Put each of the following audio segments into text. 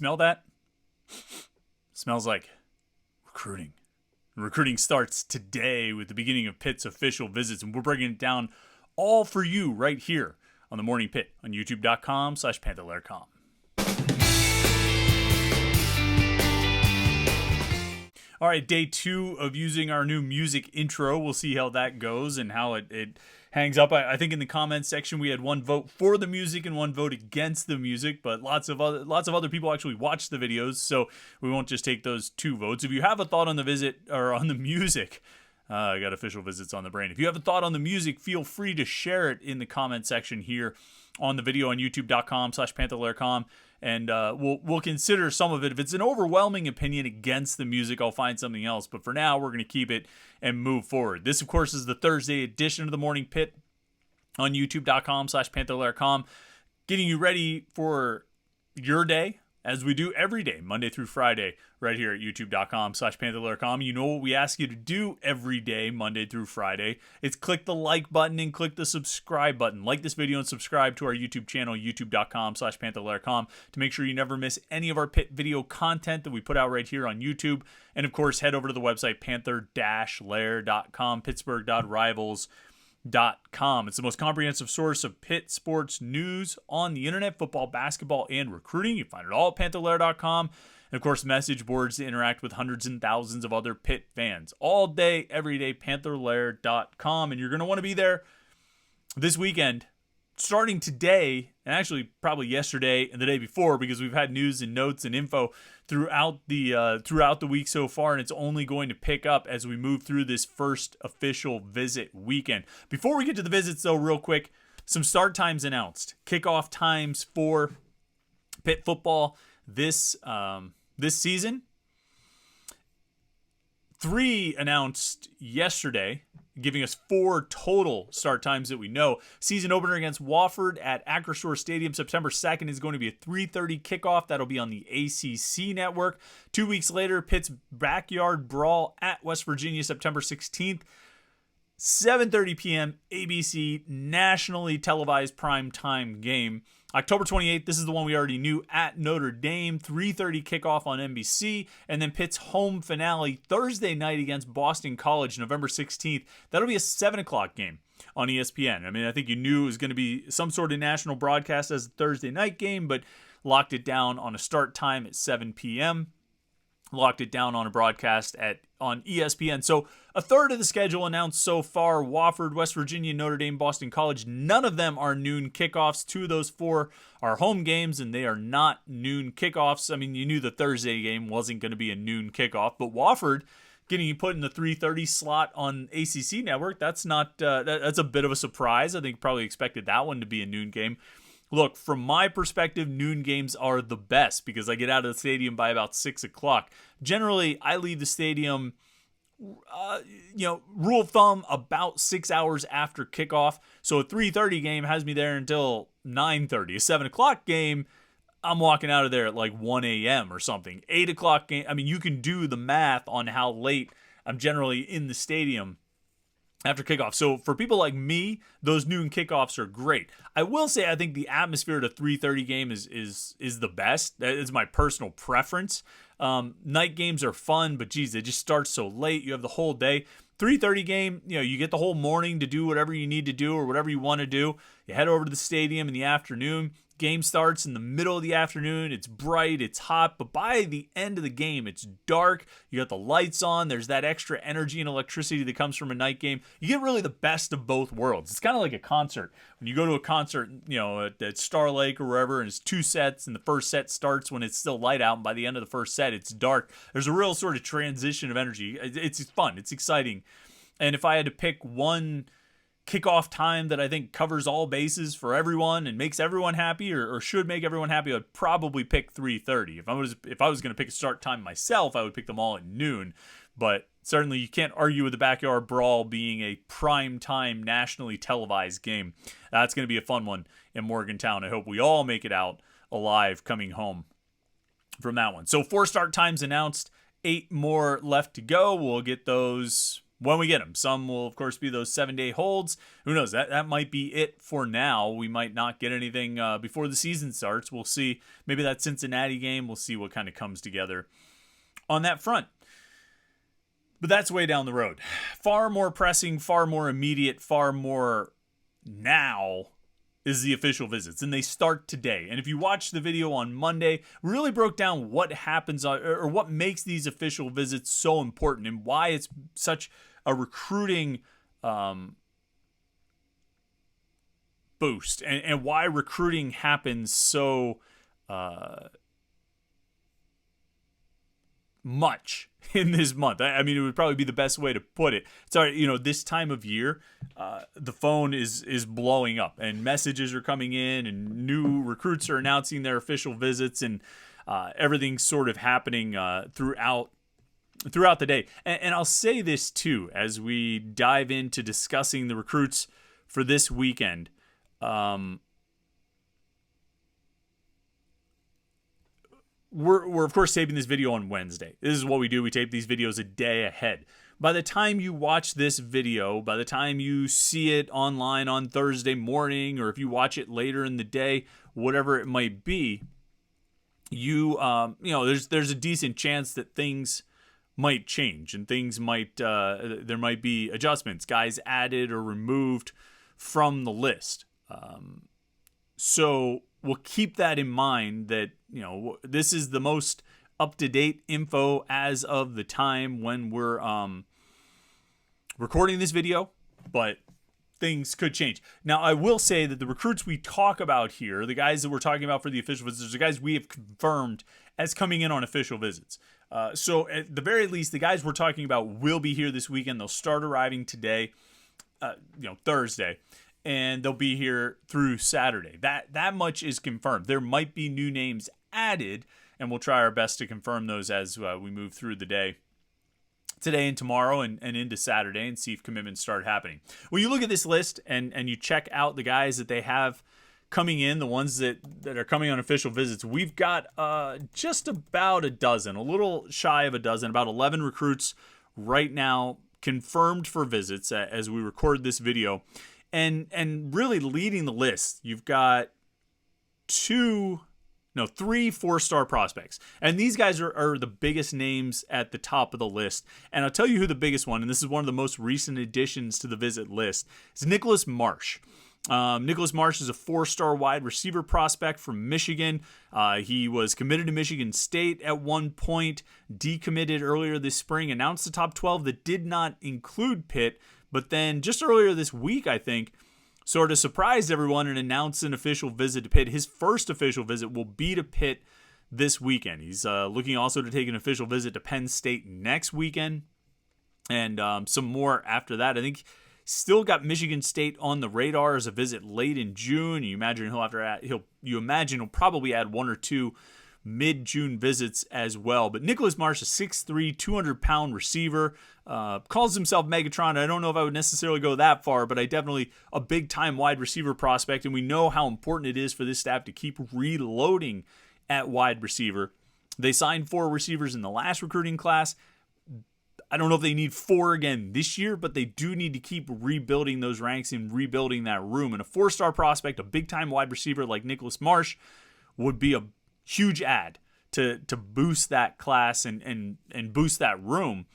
smell that? Smells like recruiting. Recruiting starts today with the beginning of Pitt's official visits, and we're breaking it down all for you right here on the Morning Pitt on youtube.com/Panther-Lair.com. All right, day 2 of using our new music intro. We'll see how that goes and how it hangs up. I think in the comments section we had 1 vote for the music and 1 vote against the music, but lots of other people actually watched the videos, so we won't just take those 2 votes. If you have a thought on the visit or on the music, I got official visits on the brain. If you have a thought on the music, feel free to share it in the comment section here on the video on youtube.com/Panther-Lair.com. And we'll consider some of it. If it's an overwhelming opinion against the music, I'll find something else. But for now, we're going to keep it and move forward. This, of course, is the Thursday edition of the Morning Pitt on youtube.com/Panther-Lair.com, getting you ready for your day, as we do every day, Monday through Friday, right here at youtube.com/Panther-Lair.com. You know what we ask you to do every day, Monday through Friday. It's click the like button and click the subscribe button. Like this video and subscribe to our YouTube channel, youtube.com/Panther-Lair.com, to make sure you never miss any of our Pitt video content that we put out right here on YouTube. And of course, head over to the website, Panther-Lair.com, Pittsburgh.rivals.com. It's the most comprehensive source of Pitt sports news on the internet, football, basketball, and recruiting. You find it all at Panther-Lair.com. And of course, message boards to interact with hundreds and thousands of other Pitt fans. All day, every day, Panther-Lair.com. And you're going to want to be there this weekend, starting today, and actually probably yesterday and the day before, because we've had news and notes and info throughout the week so far, and it's only going to pick up as we move through this first official visit weekend. Before we get to the visits, though, real quick, some start times announced. Kickoff times for Pitt football this season. 3 announced yesterday, giving us 4 total start times that we know. Season opener against Wofford at Acrisure Stadium, September 2nd, is going to be a 3:30 kickoff. That'll be on the ACC network. 2 weeks later, Pitt's backyard brawl at West Virginia, September 16th. 7:30 p.m. ABC, nationally televised primetime game. October 28th, this is the one we already knew, at Notre Dame, 3:30 kickoff on NBC, and then Pitt's home finale Thursday night against Boston College, November 16th. That'll be a 7 o'clock game on ESPN. I mean, I think you knew it was going to be some sort of national broadcast as a Thursday night game, but locked it down on a start time at 7 p.m., locked it down on a broadcast on ESPN. So a third of the schedule announced so far: Wofford, West Virginia, Notre Dame, Boston College. None of them are noon kickoffs. 2 of those 4 are home games, and they are not noon kickoffs. I mean, you knew the Thursday game wasn't going to be a noon kickoff, but Wofford getting you put in the 3:30 slot on ACC network, that's not that's a bit of a surprise. I think probably expected that one to be a noon game. Look, from my perspective, noon games are the best because I get out of the stadium by about 6 o'clock. Generally, I leave the stadium, rule of thumb, about 6 hours after kickoff. So a 3:30 game has me there until 9:30. A 7 o'clock game, I'm walking out of there at like 1 a.m. or something. 8 o'clock game, I mean, you can do the math on how late I'm generally in the stadium after kickoff. So for people like me, those noon kickoffs are great. I will say I think the atmosphere at a 3:30 game is the best. That is my personal preference. Night games are fun, but geez, they just start so late. You have the whole day. 3:30 game, you get the whole morning to do whatever you need to do or whatever you want to do. You head over to the stadium in the afternoon. Game starts in the middle of the afternoon. It's bright, it's hot, but by the end of the game, it's dark. You got the lights on. There's that extra energy and electricity that comes from a night game. You get really the best of both worlds. It's kind of like a concert. When you go to a concert, at Star Lake or wherever, and it's 2 sets, and the first set starts when it's still light out, and by the end of the first set, it's dark. There's a real sort of transition of energy. It's fun. It's exciting. And if I had to pick one kickoff time that I think covers all bases for everyone and makes everyone happy, or should make everyone happy, I'd probably pick 3:30. If I was going to pick a start time myself, I would pick them all at noon. But certainly you can't argue with the backyard brawl being a prime time nationally televised game. That's going to be a fun one in Morgantown. I hope we all make it out alive coming home from that one. So 4 start times announced, 8 more left to go. We'll get those when we get them. Some will, of course, be those 7-day holds. Who knows? That might be it for now. We might not get anything before the season starts. We'll see. Maybe that Cincinnati game, we'll see what kind of comes together on that front. But that's way down the road. Far more pressing, far more immediate, far more now is the official visits, and they start today. And if you watch the video on Monday, we really broke down what happens or what makes these official visits so important and why it's such a recruiting boost, and why recruiting happens so much in this month. I mean, it would probably be the best way to put it. Sorry, this time of year, the phone is blowing up, and messages are coming in, and new recruits are announcing their official visits, and everything's sort of happening throughout the day. And I'll say this too, as we dive into discussing the recruits for this weekend. We're of course taping this video on Wednesday. This is what we do. We tape these videos a day ahead. By the time you watch this video, by the time you see it online on Thursday morning, or if you watch it later in the day, whatever it might be, there's a decent chance that things might change, and things might there might be adjustments, guys added or removed from the list. So we'll keep that in mind, that this is the most up-to-date info as of the time when we're recording this video, but things could change. Now, I will say that the recruits we talk about here, the guys that we're talking about for the official visits, are guys we have confirmed as coming in on official visits. So at the very least, the guys we're talking about will be here this weekend. They'll start arriving today, Thursday, and they'll be here through Saturday. That much is confirmed. There might be new names added, and we'll try our best to confirm those as we move through the day today and tomorrow and into Saturday, and see if commitments start happening. When you look at this list and you check out the guys that they have coming in, the ones that are coming on official visits, we've got just about a dozen, a little shy of a dozen, about 11 recruits right now confirmed for visits as we record this video. And really leading the list, you've got 3 4-star prospects. And these guys are the biggest names at the top of the list. And I'll tell you who the biggest one, and this is one of the most recent additions to the visit list, is Nicholas Marsh. Nicholas Marsh is a 4-star wide receiver prospect from Michigan. He was committed to Michigan State at one point, decommitted earlier this spring, announced the top 12 that did not include Pitt, but then just earlier this week, I think, sort of surprised everyone and announced an official visit to Pitt. His first official visit will be to Pitt this weekend. He's looking also to take an official visit to Penn State next weekend, and some more after that. I think still got Michigan State on the radar as a visit late in June. You imagine he'll probably add 1 or 2 mid-June visits as well. But Nicholas Marsh, a 6'3", 200-pound receiver, calls himself Megatron. I don't know if I would necessarily go that far, but definitely a big-time wide receiver prospect, and we know how important it is for this staff to keep reloading at wide receiver. They signed 4 receivers in the last recruiting class. I don't know if they need 4 again this year, but they do need to keep rebuilding those ranks and rebuilding that room. And a 4-star prospect, a big-time wide receiver like Nicholas Marsh, would be a huge add to boost that class and boost that room.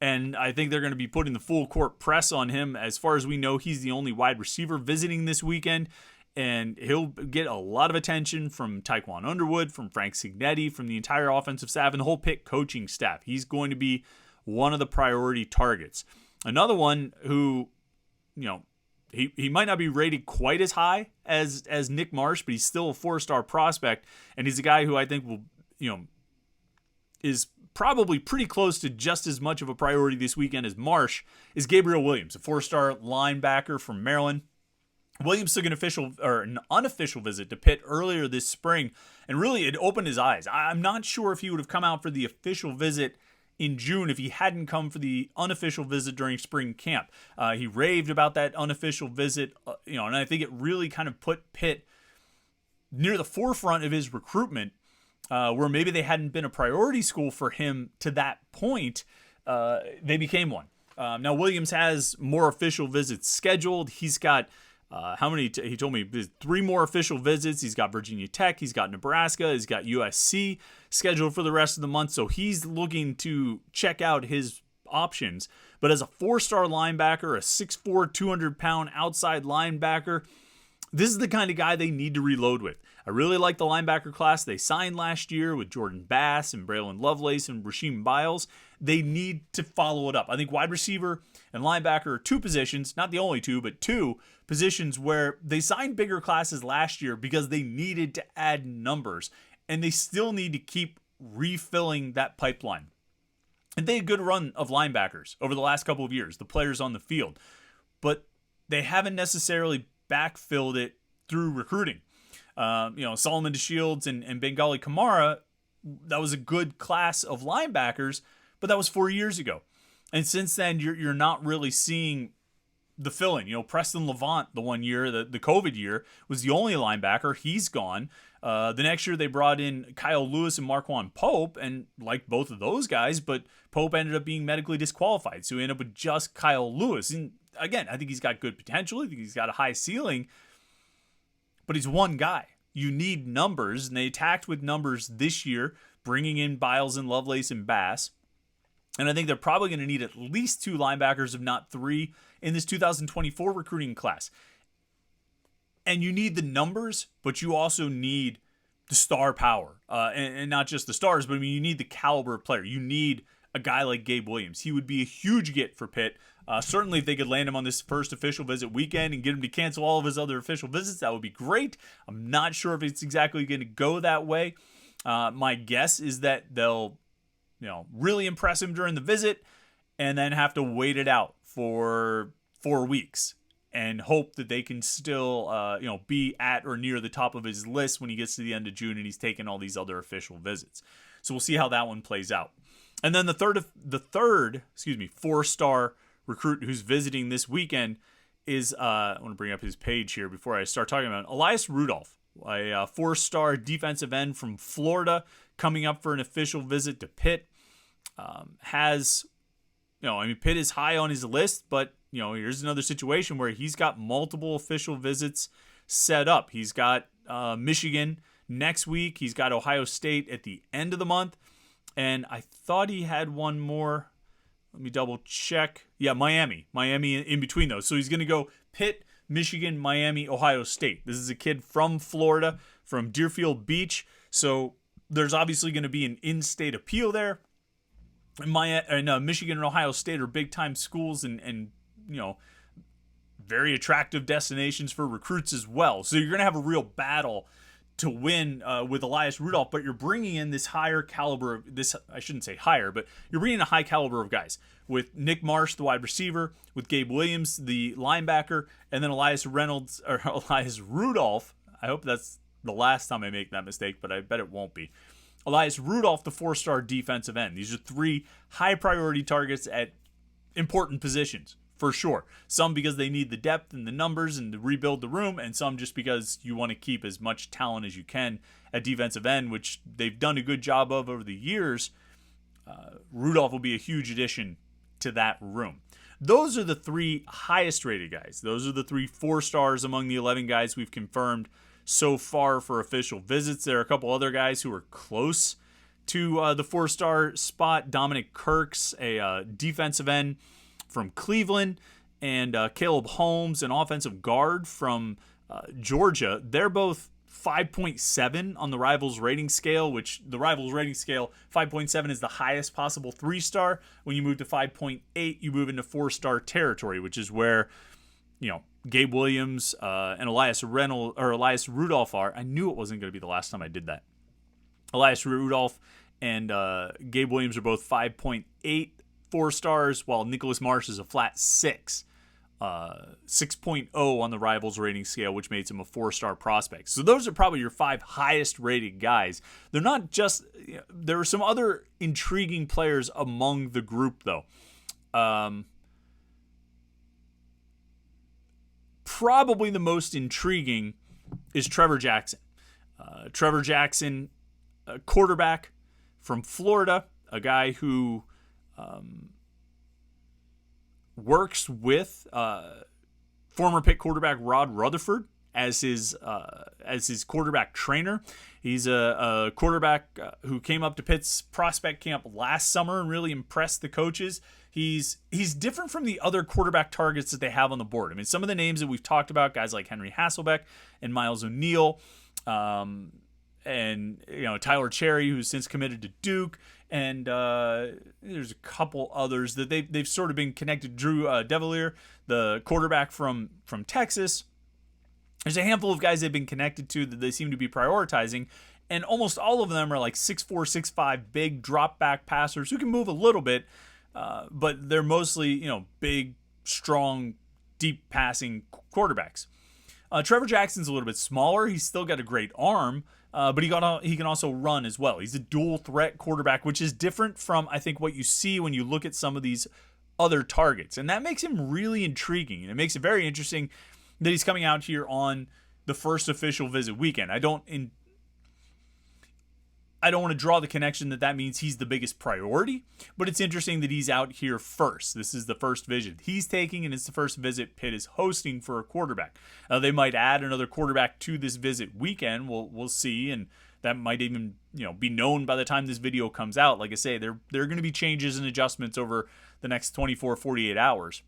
And I think they're going to be putting the full court press on him. As far as we know, he's the only wide receiver visiting this weekend, and he'll get a lot of attention from Taekwon Underwood, from Frank Signetti, from the entire offensive staff, and the whole Pitt coaching staff. He's going to be one of the priority targets. Another one who, he might not be rated quite as high as Nick Marsh, but he's still a 4-star prospect, and he's a guy who I think will, is probably pretty close to just as much of a priority this weekend as Marsh, is Gabriel Williams, a 4-star linebacker from Maryland. Williams took an unofficial visit to Pitt earlier this spring, and really it opened his eyes. I'm not sure if he would have come out for the official visit in June if he hadn't come for the unofficial visit during spring camp. He raved about that unofficial visit, and I think it really kind of put Pitt near the forefront of his recruitment, where maybe they hadn't been a priority school for him to that point. They became one. Now, Williams has more official visits scheduled. He's got how many? He told me 3 more official visits. He's got Virginia Tech. He's got Nebraska. He's got USC scheduled for the rest of the month. So he's looking to check out his options. But as a 4-star linebacker, a 6'4", 200-pound outside linebacker, this is the kind of guy they need to reload with. I really like the linebacker class they signed last year with Jordan Bass and Braylon Lovelace and Rasheem Biles. They need to follow it up. I think wide receiver and linebacker are 2 positions, not the only 2, but 2 positions where they signed bigger classes last year because they needed to add numbers, and they still need to keep refilling that pipeline. And they had a good run of linebackers over the last couple of years, the players on the field, but they haven't necessarily backfilled it through recruiting. Solomon DeShields and Bengali Kamara, that was a good class of linebackers, but that was 4 years ago. And since then, you're not really seeing the fill-in. Preston Levant, the one year, the COVID year, was the only linebacker. He's gone. The next year, they brought in Kyle Lewis and Marquand Pope, and liked both of those guys, but Pope ended up being medically disqualified, so he ended up with just Kyle Lewis. And again, I think he's got good potential. I think he's got a high ceiling, but he's one guy. You need numbers, and they attacked with numbers this year, bringing in Biles and Lovelace and Bass. And I think they're probably going to need at least 2 linebackers, if not 3, in this 2024 recruiting class. And you need the numbers, but you also need the star power. And not just the stars, but you need the caliber of player. You need a guy like Gabe Williams. He would be a huge get for Pitt. Certainly, if they could land him on this first official visit weekend and get him to cancel all of his other official visits, that would be great. I'm not sure if it's exactly going to go that way. My guess is that they'll, really impress him during the visit and then have to wait it out for 4 weeks and hope that they can still, be at or near the top of his list when he gets to the end of June and he's taking all these other official visits. So we'll see how that one plays out. And then the third 4-star recruit who's visiting this weekend is, I want to bring up his page here before I start talking about it, Elias Rudolph, a 4-star defensive end from Florida, coming up for an official visit to Pitt. Pitt is high on his list, but, here's another situation where he's got multiple official visits set up. He's got Michigan next week. He's got Ohio State at the end of the month. And I thought he had one more. Let me double check. Yeah, Miami in between those. So he's going to go Pitt, Michigan, Miami, Ohio State. This is a kid from Florida, from Deerfield Beach. So there's obviously going to be an in-state appeal there. And Michigan and Ohio State are big-time schools and very attractive destinations for recruits as well. So you're going to have a real battle to win with Elias Rudolph, but you're bringing in this higher caliber, I shouldn't say higher, but you're bringing in a high caliber of guys with Nick Marsh, the wide receiver, with Gabe Williams, the linebacker, and then Elias Rudolph. I hope that's the last time I make that mistake, but I bet it won't be. Elias Rudolph, the 4-star defensive end. These are 3 high priority targets at important positions, for sure. Some because they need the depth and the numbers and to rebuild the room, and some just because you want to keep as much talent as you can at defensive end, which they've done a good job of over the years. Rudolph will be a huge addition to that room. Those are the 3 highest rated guys. Those are the 3 4-stars among the 11 guys we've confirmed so far for official visits. There are a couple other guys who are close to the 4-star spot. Dominic Kirks, a defensive end from Cleveland, and Caleb Holmes, an offensive guard from Georgia. They're both 5.7 on the Rivals rating scale, which the Rivals rating scale, 5.7 is the highest possible 3-star. When you move to 5.8, you move into 4-star territory, which is where, Gabe Williams and Elias Rudolph are. I knew it wasn't going to be the last time I did that. Elias Rudolph and Gabe Williams are both 5.8 4-stars, while Nicholas Marsh is a flat 6. 6.0 on the Rivals rating scale, which makes him a 4-star prospect. So those are probably your 5 highest rated guys. They're not just, there are some other intriguing players among the group, though. Probably the most intriguing is Trevor Jackson. Trevor Jackson, a quarterback from Florida, a guy who works with former Pitt quarterback Rod Rutherford as his quarterback trainer. He's a quarterback who came up to Pitt's prospect camp last summer and really impressed the coaches. He's different from the other quarterback targets that they have on the board. I mean, some of the names that we've talked about, guys like Henry Hasselbeck and Miles O'Neill, and Tyler Cherry, who's since committed to Duke, and there's a couple others that they've sort of been connected. Drew Devilier, the quarterback from Texas. There's a handful of guys they've been connected to that they seem to be prioritizing, and almost all of them are like 6'4", 6'5", big drop back passers who can move a little bit, but they're mostly big, strong, deep passing quarterbacks. Trevor Jackson's a little bit smaller. He's still got a great arm, but he can also run as well. He's a dual threat quarterback, which is different from I think what you see when you look at some of these other targets, and that makes him really intriguing, and it makes it very interesting that he's coming out here on the first official visit weekend. I don't want to draw the connection that means he's the biggest priority, but it's interesting that he's out here first. This is the first visit he's taking, and it's the first visit Pitt is hosting for a quarterback. They might add another quarterback to this visit weekend. We'll see, and that might even be known by the time this video comes out. Like I say, there are going to be changes and adjustments over the next 24, 48 hours.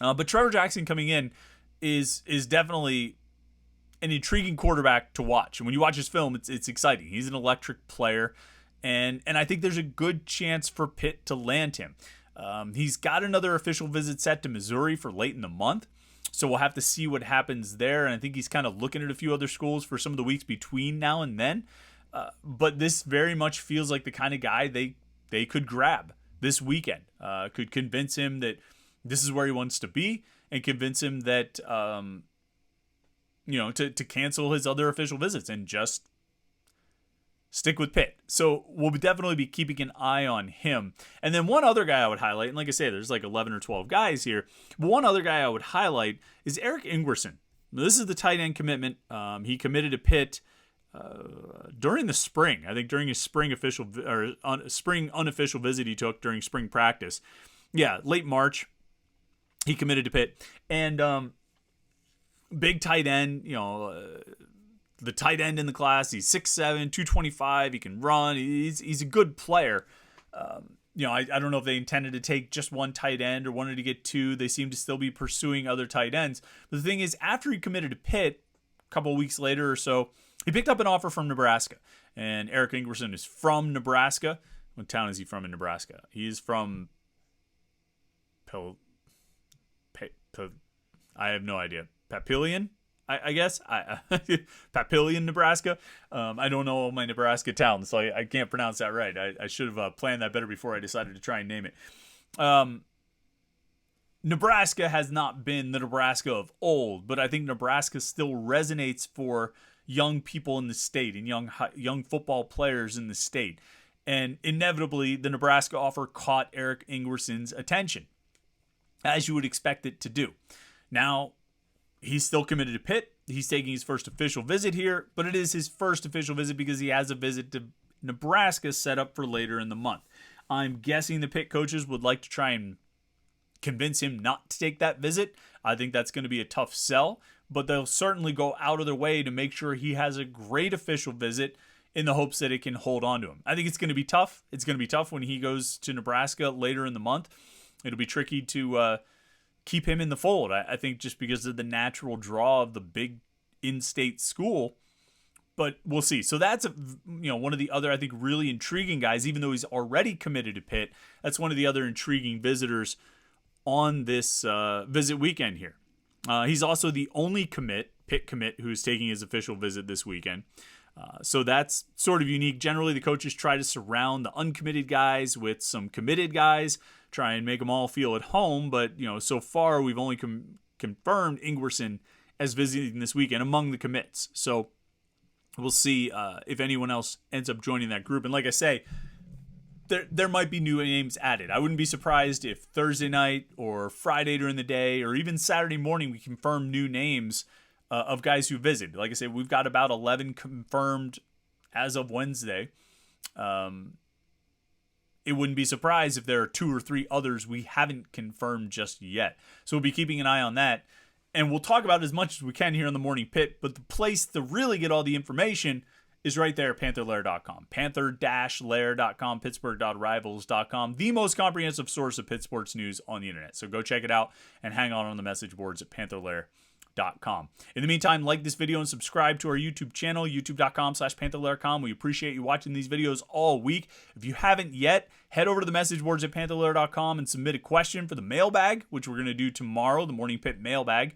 But Trevor Jackson coming in is definitely an intriguing quarterback to watch. And when you watch his film, it's exciting. He's an electric player, and I think there's a good chance for Pitt to land him. He's got another official visit set to Missouri for late in the month, so we'll have to see what happens there. And I think he's kind of looking at a few other schools for some of the weeks between now and then. But this very much feels like the kind of guy they could grab this weekend. Could convince him that this is where he wants to be, and convince him that to cancel his other official visits and just stick with Pitt. So we'll definitely be keeping an eye on him. And then one other guy I would highlight, and like I say, there's like 11 or 12 guys here, but one other guy I would highlight is Eric Ingwerson. This is the tight end commitment. He committed to Pitt during the spring. I think during his spring unofficial visit he took during spring practice. Yeah, late March. He committed to Pitt, and big tight end, the tight end in the class. He's 6'7", 225. He can run. He's a good player. I don't know if they intended to take just one tight end or wanted to get two. They seem to still be pursuing other tight ends. But the thing is, after he committed to Pitt, a couple of weeks later or so, he picked up an offer from Nebraska. And Eric Ingwerson is from Nebraska. What town is he from in Nebraska? He is from I have no idea. Papillion, I guess. Papillion, Nebraska. I don't know all my Nebraska towns, so I can't pronounce that right. I should have planned that better before I decided to try and name it. Nebraska has not been the Nebraska of old, but I think Nebraska still resonates for young people in the state and young football players in the state. And inevitably, the Nebraska offer caught Eric Ingwerson's attention, as you would expect it to do. Now, he's still committed to Pitt. He's taking his first official visit here, but it is his first official visit because he has a visit to Nebraska set up for later in the month. I'm guessing the Pitt coaches would like to try and convince him not to take that visit. I think that's going to be a tough sell, but they'll certainly go out of their way to make sure he has a great official visit in the hopes that it can hold on to him. I think it's going to be tough. It's going to be tough when he goes to Nebraska later in the month. It'll be tricky to keep him in the fold. I think just because of the natural draw of the big in-state school, but we'll see. So that's one of the other, I think, really intriguing guys, even though he's already committed to Pitt. That's one of the other intriguing visitors on this visit weekend here. He's also the only Pitt commit who's taking his official visit this weekend. So that's sort of unique. Generally, the coaches try to surround the uncommitted guys with some committed guys, try and make them all feel at home. But, so far we've only confirmed Ingwerson as visiting this weekend among the commits. So we'll see if anyone else ends up joining that group. And like I say, there might be new names added. I wouldn't be surprised if Thursday night or Friday during the day or even Saturday morning we confirm new names of guys who visited. Like I said, we've got about 11 confirmed as of Wednesday. it wouldn't be surprised if there are 2 or 3 others we haven't confirmed just yet. So we'll be keeping an eye on that. And we'll talk about it as much as we can here on the Morning Pit. But the place to really get all the information is right there at Panther-Lair.com. Panther-Lair.com, Pittsburgh.rivals.com. The most comprehensive source of Pitt sports news on the internet. So go check it out and hang on the message boards at Panther-Lair.com. In the meantime, like this video and subscribe to our YouTube channel, youtube.com/Panther-Lair.com. We appreciate you watching these videos all week. If you haven't yet, head over to the message boards at Panther-Lair.com and submit a question for the mailbag, which we're going to do tomorrow, the Morning Pit mailbag.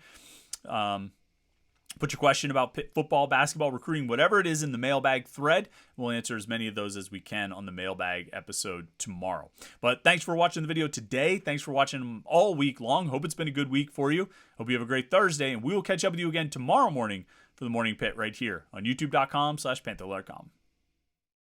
Put your question about Pitt football, basketball, recruiting, whatever it is in the mailbag thread. We'll answer as many of those as we can on the mailbag episode tomorrow. But thanks for watching the video today. Thanks for watching them all week long. Hope it's been a good week for you. Hope you have a great Thursday, and we will catch up with you again tomorrow morning for the Morning Pit right here on youtube.com/Panther-Lair.com.